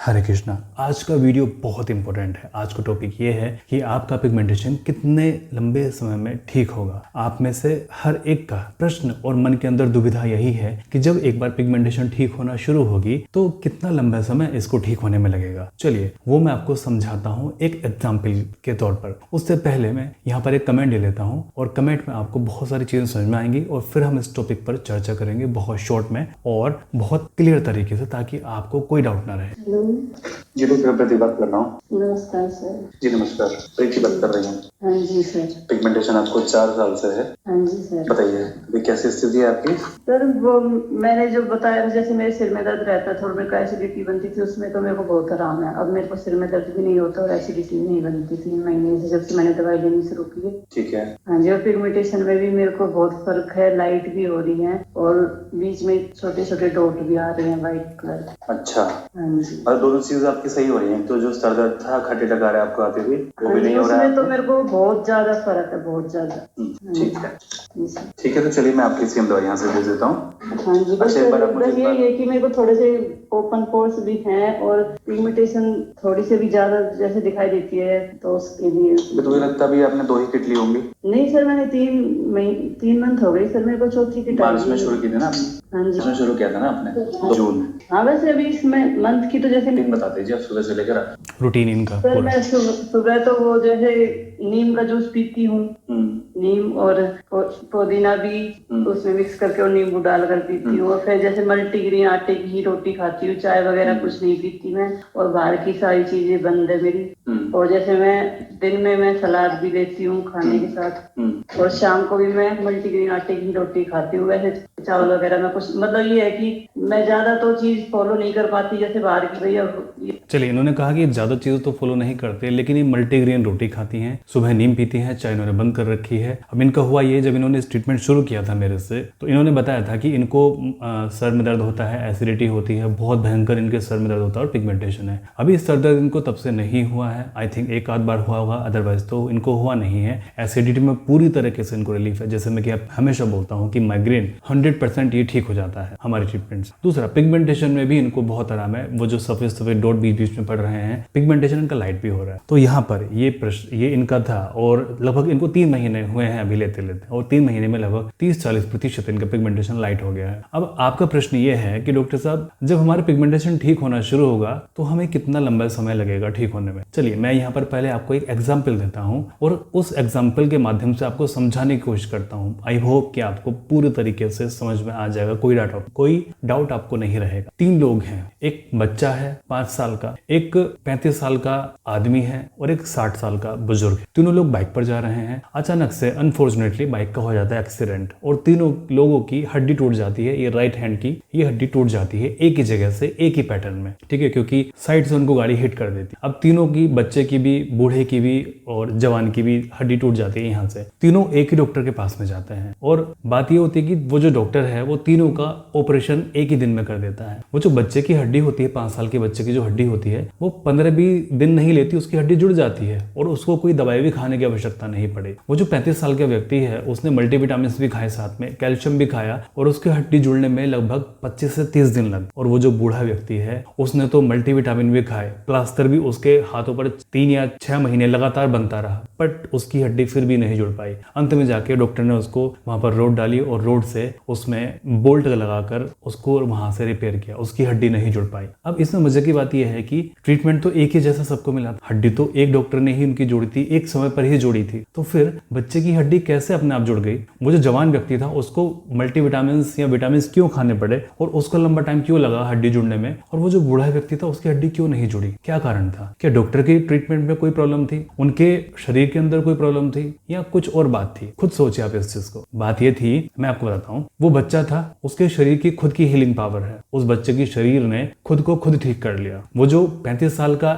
हरे कृष्णा। आज का वीडियो बहुत इंपॉर्टेंट है। आज का टॉपिक ये है कि आपका पिगमेंटेशन कितने लंबे समय में ठीक होगा। आप में से हर एक का प्रश्न और मन के अंदर दुविधा यही है कि जब एक बार पिगमेंटेशन ठीक होना शुरू होगी तो कितना लंबा समय इसको ठीक होने में लगेगा। चलिए वो मैं आपको समझाता हूँ एक एग्जाम्पल के तौर पर। उससे पहले मैं यहाँ पर एक कमेंट ले लेता हूँ और कमेंट में आपको बहुत सारी चीजें समझ में आएंगी और फिर हम इस टॉपिक पर चर्चा करेंगे बहुत शॉर्ट में और बहुत क्लियर तरीके से, ताकि आपको कोई डाउट ना रहे। जी डॉक्टर प्रति बात कर रहा हूँ। नमस्कार सर। जी नमस्कार, प्रीति बात कर रही हूँ। हाँ जी सर। पिगमेंटेशन आपको 4 साल से है। हाँ जी सर। बताइए अभी कैसी स्थिति है आपकी? सर वो मैंने जो बताया, जैसे मेरे सिर में दर्द रहता था और मेरे को एसिडिटी बनती थी, उसमें तो मेरे को बहुत आराम है। अब मेरे को सिर में दर्द भी नहीं होता और एसिडिटी भी नहीं बनती 3 महीने से, जब से मैंने दवाई लेनी शुरू की है। ठीक है। हाँ जी, और पिगमेंटेशन में भी मेरे को बहुत फर्क है। लाइट भी हो रही है और बीच में छोटे छोटे डॉट भी आ रहे हैं व्हाइट कलर। अच्छा। हाँ जी। और दोनों चीज आपकी सही हो रही है? तो जो सर दर्द था, खट्टे डकार आपको आती थी, वो भी नहीं हो रहा है? उसमें तो मेरे को बहुत ज्यादा फर्क है, बहुत ज्यादा। ठीक है। ठीक है, तो चलिए मैं आपकी सेम दवाई यहाँ से दे देता हूँ। हाँ जी। बस ये है कि मेरे को थोड़े से ओपन पोर्स भी हैं और पिगमेंटेशन थोड़ी से भी ज्यादा जैसे दिखाई देती है, तो उसके लिए तो मुझे लगता है अभी आपने 2 ही किट ली होंगी। नहीं सर, मैंने 3 मंथ हो गई सर, मेरे को चौथी किट मार्च में शुरू की थी ना आपने? हाँ जी, इसमें शुरू किया था ना आपने जून में? हाँ। वैसे अभी इसमें मंथ की तो जैसे बता दीजिए आप सुबह से लेकर रूटीन इनका सर। मैं सुबह तो वो जैसे नीम का जूस पीती हूँ, नीम और पुदीना भी उसमें मिक्स करके और नींबू डालकर पीती हूँ। और फिर जैसे मल्टीग्रेन आटे की रोटी खाती हूँ, चाय वगैरह कुछ नहीं पीती मैं, और बाहर की सारी चीजें बंद है मेरी। और जैसे मैं दिन में मैं सलाद भी लेती हूँ खाने के साथ, और शाम को भी मैं मल्टीग्रेन आटे की रोटी खाती हूँ। वैसे चावल वगैरह में कुछ, मतलब ये है कि मैं ज्यादा तो चीज फॉलो नहीं कर पाती जैसे बाहर की भैया। चलिए, इन्होंने कहा कि ज्यादा चीज तो फॉलो नहीं करते, लेकिन ये मल्टीग्रेन रोटी खाती हैं, सुबह नीम पीती हैं, चाय इन्होंने बंद कर रखी है। अब इनका हुआ ये, जब इन्होंने इस ट्रीटमेंट शुरू किया था मेरे से, तो इन्होंने बताया था कि इनको सर में दर्द होता है, एसिडिटी होती है, बहुत भयंकर इनके सर में दर्द होता है और पिगमेंटेशन है। अभी सर दर्द इनको तब से नहीं हुआ है। आई थिंक एक आध बार हुआ होगा, अदरवाइज तो इनको हुआ नहीं है। एसिडिटी में पूरी तरीके से इनको रिलीफ है। जैसे मैं कि हमेशा बोलता हूँ कि माइग्रेन 100% ये ठीक हो जाता है हमारी ट्रीटमेंट से। दूसरा, पिगमेंटेशन में भी इनको बहुत आराम है। वो जो सफेद सफेद डॉट बीच बीच में पड़ रहे हैं, पिगमेंटेशन इनका लाइट भी हो रहा है। तो यहाँ पर ये प्रश्न ये इनका था और लगभग इनको 3 महीने हुए हैं अभी लेते लेते, और 3 महीने में लगभग 30-40% इनका पिगमेंटेशन लाइट हो गया है। अब आपका प्रश्न ये है कि डॉक्टर साहब, जब हमारे पिगमेंटेशन ठीक होना शुरू होगा तो हमें कितना लंबा समय लगेगा ठीक होने में? चलिए मैं यहाँ पर पहले आपको एक एग्जाम्पल देता हूँ और उस एग्जाम्पल के माध्यम से आपको समझाने की कोशिश करता हूँ। आई होप कि आपको पूरी तरीके से समझ में आ जाएगा, कोई डाउट आपको नहीं रहेगा। 3 लोग हैं, एक बच्चा है 5 साल का, एक 35 साल का आदमी है और एक 60 साल का बुजुर्ग है। तीनों लोग बाइक पर जा रहे हैं। अचानक से अनफॉर्चुनेटली बाइक का हो जाता है एक्सीडेंट और तीनों लोगों की हड्डी टूट जाती है। ये राइट हैंड की ये हड्डी टूट जाती है एक ही जगह से, एक ही पैटर्न में, ठीक है, क्योंकि साइड से उनको गाड़ी हिट कर देती है। अब तीनों की, बच्चे की भी, बूढ़े की भी और जवान की भी हड्डी टूट जाती है। यहाँ से तीनों एक ही डॉक्टर के पास में जाते हैं और बात ये होती है कि वो जो डॉक्टर है वो तीनों का ऑपरेशन एक ही दिन में कर देता है। वो जो बच्चे की हड्डी होती है, 5 साल के बच्चे की जो हड्डी होती है, वो 15-20 दिन नहीं लेती, उसकी हड्डी जुड़ जाती है और उसको कोई दवाई भी खाने की आवश्यकता नहीं पड़े। वो जो 35 साल का व्यक्ति है, उसने मल्टीविटामिन भी खाए, साथ में कैल्शियम भी खाया और उसकी हड्डी जुड़ने में लगभग 25 से 30 दिन लगे। और वो जो बूढ़ा व्यक्ति है, उसने तो मल्टीविटामिन भी खाए, प्लास्टर भी उसके हाथों पर 3 या 6 महीने लगातार बनता रहा, बट उसकी हड्डी फिर भी नहीं जुड़ पाई। अंत में जाके डॉक्टर ने उसको वहां पर रोड डाली और रोड से उसमें बोल्ट लगाकर उसको वहां से रिपेयर किया, उसकी हड्डी नहीं जुड़ पाई। अब इसमें मजे की बात यह है कि ट्रीटमेंट तो एक ही जैसा सबको मिला, हड्डी तो एक डॉक्टर ने ही उनकी जोड़ी थी, एक समय पर ही जोड़ी थी। तो फिर बच्चे की हड्डी कैसे अपने आप जुड़ गई? वो जो जवान व्यक्ति था, उसको मल्टीविटामिन या विटामिन क्यों खाने पड़े और उसको लंबा टाइम क्यों लगा हड्डी जुड़ने में? और वो जो बूढ़ा व्यक्ति था, उसकी हड्डी क्यों नहीं जुड़ी? क्या कारण था? क्या डॉक्टर की ट्रीटमेंट में कोई प्रॉब्लम थी, उनके शरीर के अंदर कोई प्रॉब्लम थी, या कुछ और बात थी? खुद सोचिए आप इस चीज को। बात ये थी, मैं आपको बताता हूँ। वो बच्चा था, उसके शरीर की खुद की हीलिंग पावर है। उस बच्चे की शरीर ने खुद को खुद ठीक कर लिया। वो जो 35 साल का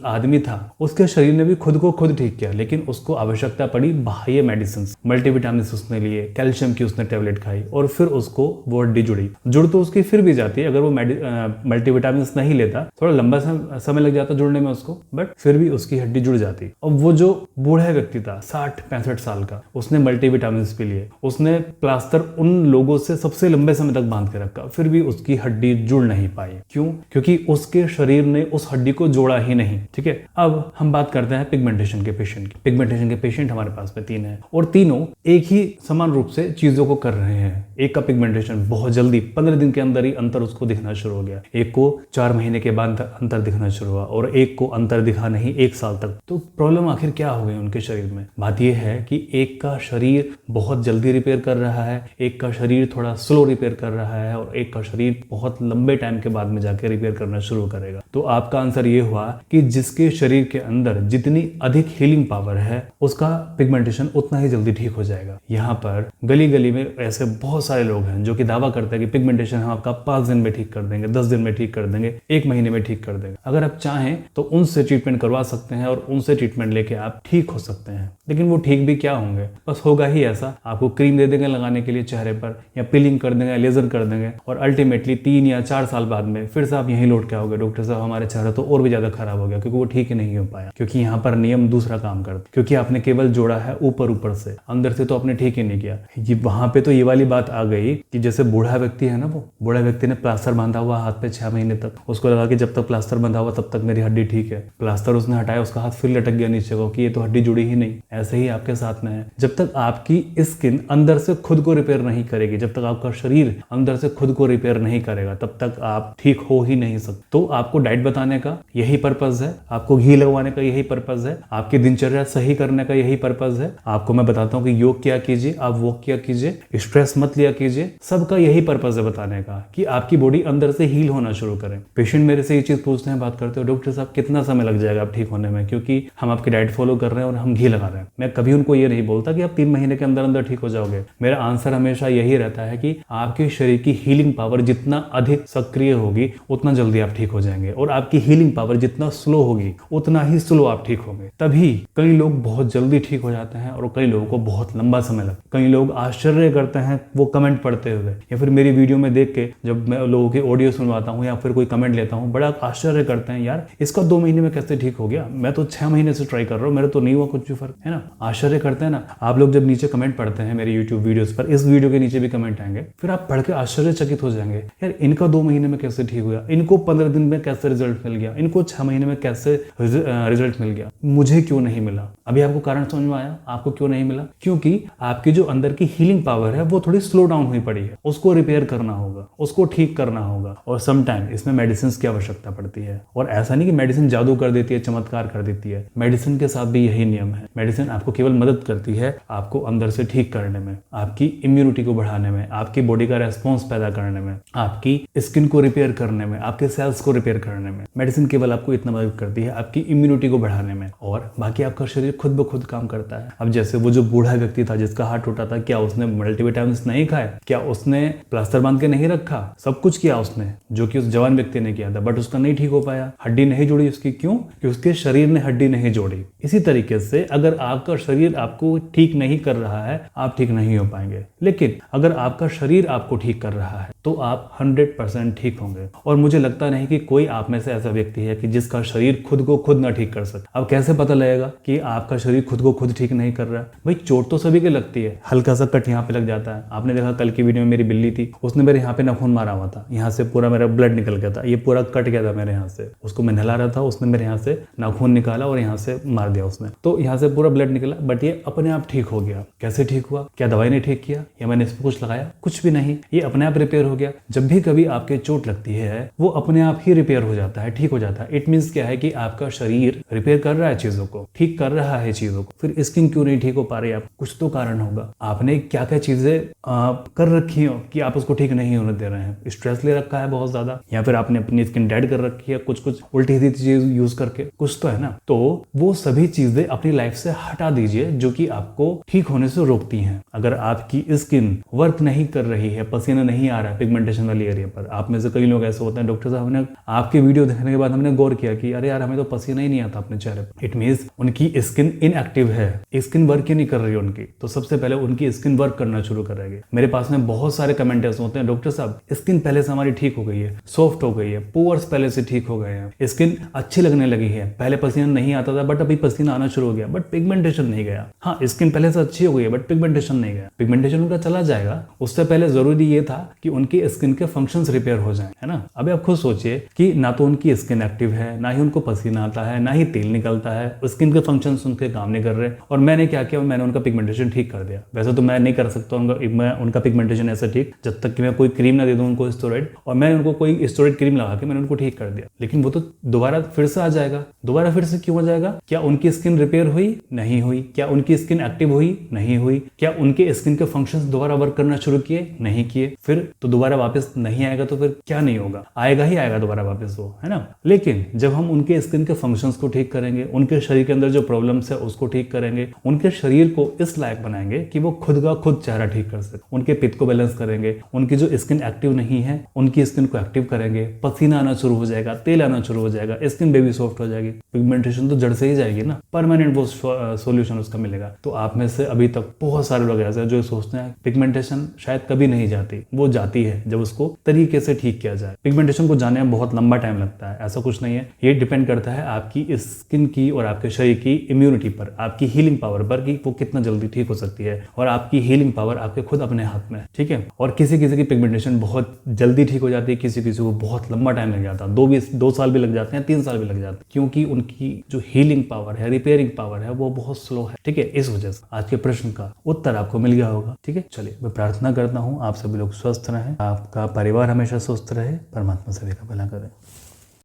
आदमी था, उसके शरीर ने भी खुद को खुद ठीक किया, लेकिन उसको आवश्यकता पड़ी बाह्य मेडिसिन, मल्टीविटामिन उसने लिए, कैल्शियम की उसने टेबलेट खाई और फिर उसको वो हड्डी जुड़ तो उसकी फिर भी जाती है। अगर वो मल्टीविटामिन नहीं लेता, थोड़ा लंबा समय लग जाता जुड़ने में उसको, बट फिर भी उसकी हड्डी जुड़ जाती। अब वो जो बूढ़ा व्यक्ति था 60-65 साल का, उसने मल्टीविटामिन पी लिए, उसने प्लास्टर उन लोगों से सबसे लंबे समय तक बांध के रखा, फिर भी उसकी हड्डी जुड़ नहीं पाई। क्यों? क्योंकि उसके शरीर ने उस हड्डी को जोड़ा ही नहीं। ठीक है, अब हम बात करते हैं पिगमेंटेशन के पेशेंट की। पिगमेंटेशन के पेशेंट हमारे पास में 3 हैं और तीनों एक ही समान रूप से चीजों को कर रहे हैं। एक का पिगमेंटेशन बहुत जल्दी 15 दिन के अंदर ही अंतर उसको दिखना शुरू हो गया, एक को 4 महीने के बाद अंतर दिखना शुरू हुआ और एक को अंतर दिखा नहीं 1 साल तक। तो प्रॉब्लम आखिर क्या हो गई उनके शरीर में? बात यह है कि एक का शरीर बहुत जल्दी रिपेयर कर रहा है, एक का शरीर थोड़ा स्लो रिपेयर कर रहा है और एक का शरीर बहुत लंबे टाइम के बाद में जाके रिपेयर करना शुरू करेगा। तो आपका आंसर ये हुआ कि जिसके शरीर के अंदर जितनी अधिक हीलिंग पावर है उसका पिगमेंटेशन उतना ही जल्दी ठीक हो जाएगा। यहाँ पर गली गली में ऐसे बहुत सारे लोग हैं जो कि दावा करते हैं कि पिगमेंटेशन हम आपका 5 दिन में ठीक कर देंगे, 10 दिन में ठीक कर देंगे, 1 महीने में ठीक कर देंगे। अगर आप चाहें तो उनसे ट्रीटमेंट करवा सकते हैं और उनसे ट्रीटमेंट लेके आप ठीक हो सकते हैं, लेकिन वो ठीक भी क्या होंगे, बस होगा ही ऐसा, आपको क्रीम दे देंगे लगाने के लिए चेहरे पर या पीलिंग कर देंगे, लेजर कर देंगे और अल्टीमेटली 3 या 4 साल बाद में फिर से आप यहीं लौट के आओगे, डॉक्टर साहब हमारे चेहरा तो और भी ज्यादा खराब हो गया, क्योंकि वो ठीक ही नहीं हो पाया, क्योंकि यहाँ पर नियम दूसरा काम करता, क्योंकि आपने केवल जोड़ा है ऊपर ऊपर से, अंदर से तो आपने ठीक ही नहीं किया। ये वहां पे तो ये वाली बात आ गई कि जैसे बूढ़ा व्यक्ति है ना, वो बूढ़ा व्यक्ति ने प्लास्टर बांधा हुआ हाथ पे 6 महीने तक, उसको लगा कि जब तक प्लास्टर बंधा हुआ तब तक मेरी हड्डी ठीक है, प्लास्टर उसने हटाया, उसका हाथ फिर लटक गया नीचे को कि ये तो हड्डी जुड़ी ही नहीं। ऐसे ही आपके साथ में है, जब तक आपकी स्किन अंदर से खुद को रिपेयर नहीं करेगी, जब तक आपका शरीर अंदर से खुद को रिपेयर नहीं करेगा, तब तक आप ठीक हो ही नहीं सकते। तो आपको डाइट बताने का यही पर्पज है, आपको घी लगवाने का यही पर्पज है, आपकी दिनचर्या सही करने का यही पर्पज है। आपको मैं बताता हूँ कि योग किया कीजिए, आप वॉक किया कीजिए, स्ट्रेस मत लिया कीजिए, सबका यही पर्पज है बताने का कि आपकी बॉडी अंदर से हील होना शुरू करे। पेशेंट मेरे से ये चीज पूछते हैं, बात करते हो, डॉक्टर साहब कितना समय लग जाएगा आप ठीक होने में, क्योंकि हम आपकी डाइट फॉलो कर रहे हैं और हम घी लगा रहे हैं। मैं कभी उनको ये नहीं बोलता कि आप 3 महीने के अंदर अंदर ठीक हो जाओगे। मेरा आंसर हमेशा यही रहता है कि आपके शरीर की हीलिंग पावर जितना अधिक सक्रिय होगी उतना जल्दी आप ठीक हो जाएंगे, और आपकी हीलिंग पावर जितना स्लो होगी उतना ही स्लो आप ठीक होंगे। तभी कई लोग बहुत जल्दी ठीक हो जाते हैं और कई लोगों को बहुत लंबा समय लगता है। कई लोग आश्चर्य करते हैं वो कमेंट पढ़ते हुए, या फिर मेरी वीडियो में देख के जब मैं लोगों की ऑडियो सुनवाता हूँ या फिर कोई कमेंट लेता हूँ, बड़ा आश्चर्य करते हैं, यार इसका 2 महीने में कैसे ठीक हो गया, मैं तो 6 महीने से ट्राई कर रहा हूँ, मेरे तो नहीं हुआ कुछ भी फर्क, है ना। आश्चर्य करते हैं ना आप लोग जब नीचे कमेंट पढ़ते हैं मेरे यूट्यूब वीडियोस पर, इस वीडियो के नीचे भी कमेंट आएंगे, फिर आप पढ़ के आश्चर्यचकित हो जाएंगे, यार इनका 2 महीने में कैसे ठीक हुआ, इनको 15 दिन में कैसे रिजल्ट मिल गया, इनको 6 महीने में कैसे रिजल्ट मिल गया, मुझे क्यों नहीं मिला। अभी आपको कारण समझ में आया आपको क्यों नहीं मिला? क्योंकि आपकी जो अंदर की हीलिंग पावर है वो थोड़ी स्लो डाउन हुई पड़ी है, उसको रिपेयर करना होगा, उसको ठीक करना होगा, और सम टाइम इसमें मेडिसिन की आवश्यकता पड़ती है। और ऐसा नहीं कि मेडिसिन जादू कर देती है, चमत्कार कर देती है, मेडिसिन के साथ भी यही नियम है। मेडिसिन आपको केवल मदद करती है आपको अंदर से ठीक करने में, आपकी इम्यूनिटी को बढ़ाने में, आपकी बॉडी का रेस्पॉन्स पैदा करने में, आपकी स्किन को रिपेयर करने में, आपके सेल्स को रिपेयर करने में। मेडिसिन केवल आपको इतना मदद करती है आपकी इम्यूनिटी को बढ़ाने में, और बाकी आपका शरीर खुद ब खुद काम करता है। अब जैसे वो जो बूढ़ा व्यक्ति था जिसका हाथ टूटा था, क्या उसने मल्टीविटामिन नहीं खाए, क्या उसने प्लास्टर बांध के नहीं रखा, सब कुछ किया उसने जो कि उस जवान व्यक्ति ने किया था, बट उसका नहीं ठीक हो पाया, हड्डी नहीं जुड़ी उसकी। क्यों? कि उसके शरीर ने हड्डी नहीं जोड़ी। इसी तरीके से अगर आपका शरीर आपको ठीक नहीं कर रहा है आप ठीक नहीं हो पाएंगे, लेकिन अगर आपका शरीर आपको ठीक कर रहा है तो आप 100% ठीक होंगे। और मुझे लगता नहीं कि कोई आप में से ऐसा व्यक्ति है कि जिसका शरीर खुद को खुद ना ठीक कर सके। अब कैसे पता लगेगा कि आपका शरीर खुद को खुद ठीक नहीं कर रहा है? भाई चोट तो सभी के लगती है, हल्का सा कट यहाँ पे लग जाता है। आपने देखा कल की वीडियो में मेरी बिल्ली थी, उसने मेरे यहाँ पे नाखून मारा हुआ था, यहाँ से पूरा मेरा ब्लड निकल गया था, ये पूरा कट गया था मेरे यहाँ से। उसको मैं नहला रहा था, उसने मेरे यहाँ से नाखून निकाला और यहाँ से मार दिया उसने, तो यहाँ से पूरा ब्लड निकला, बट ये अपने आप ठीक हो गया। कैसे ठीक हुआ? क्या दवाई ने ठीक किया या मैंने इसमें कुछ लगाया? कुछ भी नहीं, ये अपने आप रिपेयर हो गया। जब भी कभी आपके चोट लगती है वो अपने आप ही रिपेयर हो जाता है, ठीक हो जाता है। इट मीन्स क्या है कि आपका शरीर रिपेयर कर रहा है चीजों को, ठीक कर रहा है चीजों को। फिर स्किन क्यों नहीं ठीक हो पा रही? आप कुछ तो कारण होगा, आपने क्या क्या चीजें कर रखी हो कि आप उसको ठीक नहीं होने दे रहे हैं। स्ट्रेस ले रखा है बहुत ज्यादा, या फिर आपने अपनी स्किन डेड कर रखी है कुछ उल्टी सीधी चीज यूज करके, कुछ तो है ना। तो वो सभी चीजें अपनी लाइफ से हटा दीजिए जो कि आपको ठीक होने से रोकती हैं। अगर आपकी स्किन वर्क नहीं कर रही है, पसीना नहीं आ रहा है पिगमेंटेशन वाली एरिया पर, आप में से कई लोग ऐसे होते हैं, डॉक्टर साहब हमने आपकी वीडियो देखने के बाद हमने गौर किया कि अरे यार हमें तो पसीना ही नहीं आता अपने चेहरे पर। इट मीन्स उनकी स्किन स्किन इनएक्टिव है, स्किन वर्क ही नहीं कर रही है उनकी, तो सबसे पहले उनकी स्किन वर्क करना शुरू करेगी। मेरे पास में बहुत सारे कमेंटर्स होते हैं, डॉक्टर साहब स्किन पहले से हमारी ठीक हो गई है, सॉफ्ट हो गई है, पोर्स पहले से ठीक हो गए हैं, स्किन अच्छी लगने लगी है, पहले पसीना नहीं आता था बट अभी पसीना आना शुरू हो गया, बट पिगमेंटेशन नहीं गया। हाँ, स्किन पहले से अच्छी हो गई है बट पिगमेंटेशन नहीं गया। पिगमेंटेशन उनका चला जाएगा, उससे पहले जरूरी ये था कि उनकी स्किन के फंक्शंस रिपेयर हो जाएं, है ना। अभी आप खुद सोचिए कि ना तो उनकी स्किन एक्टिव है, ना ही उनको पसीना आता है, ना ही तेल निकलता है, स्किन के फंक्शंस उनके काम नहीं कर रहे, और मैंने क्या किया, मैंने उनका पिगमेंटेशन ठीक कर दिया। वैसे तो मैं नहीं कर सकता उनका पिगमेंटेशन ऐसे ठीक जब तक कि मैं कोई क्रीम ना दे दूं उनको स्टेरॉइड, और मैंने उनको कोई स्टेरॉइड क्रीम लगा के मैंने उनको ठीक कर दिया, लेकिन वो तो दोबारा फिर से आ जाएगा। दोबारा फिर से क्यों हो जाएगा? क्या उनकी स्किन रिपेयर हुई? नहीं हुई। क्या उनकी स्किन एक्टिव हुई? नहीं हुई। क्या उनके स्किन के फंक्शंस दोबारा वर्क करना शुरू किए? नहीं किए। फिर तो दोबारा वापस नहीं आएगा, तो फिर क्या नहीं होगा? आएगा ही आएगा दोबारा वापस वो, है ना। लेकिन जब हम उनके स्किन के फंक्शंस को ठीक करेंगे, उनके शरीर के अंदर जो प्रॉब्लम्स है उसको ठीक करेंगे, उनके शरीर को इस लायक बनाएंगे कि वो खुद का खुद चेहरा ठीक कर सके, उनके पित्त को बैलेंस करेंगे, उनकी जो स्किन एक्टिव नहीं है उनकी स्किन को एक्टिव करेंगे, पसीना आना शुरू हो जाएगा, तेल आना शुरू हो जाएगा, स्किन बेबी सॉफ्ट हो जाएगी, पिगमेंटेशन तो जड़ से ही जाएगी ना, परमानेंट वो सॉल्यूशन उसका मिलेगा। तो आप में से अभी तक बहुत सारे लोग ऐसे हैं जो सोचते हैं पिगमेंटेशन शायद कभी नहीं जाती, वो जाती है जब उसको तरीके से ठीक किया जाए। पिगमेंटेशन को जाने में बहुत लंबा टाइम लगता है, ऐसा कुछ नहीं है। ये डिपेंड करता है आपकी स्किन की और आपके शरीर की इम्यूनिटी पर, आपकी हीलिंग पावर पर, कि वो कितना जल्दी ठीक हो सकती है, और आपकी हीलिंग पावर आपके खुद अपने हाथ में, ठीक है। और किसी किसी की पिगमेंटेशन बहुत जल्दी ठीक हो जाती है, किसी किसी को बहुत लंबा टाइम लग जाता है, 2 साल भी लग जाते हैं, 3 साल भी लग जाते हैं, क्योंकि उनकी जो हीलिंग पावर है, रिपेयरिंग पावर है, वो बहुत स्लो है, ठीक है। इस वजह से आज के प्रश्न का उत्तर आपको मिल गया होगा, ठीक है। चलिए, मैं प्रार्थना करता हूँ आप सभी लोग स्वस्थ रहें, आपका परिवार हमेशा स्वस्थ रहे, परमात्मा सभी का भला करे।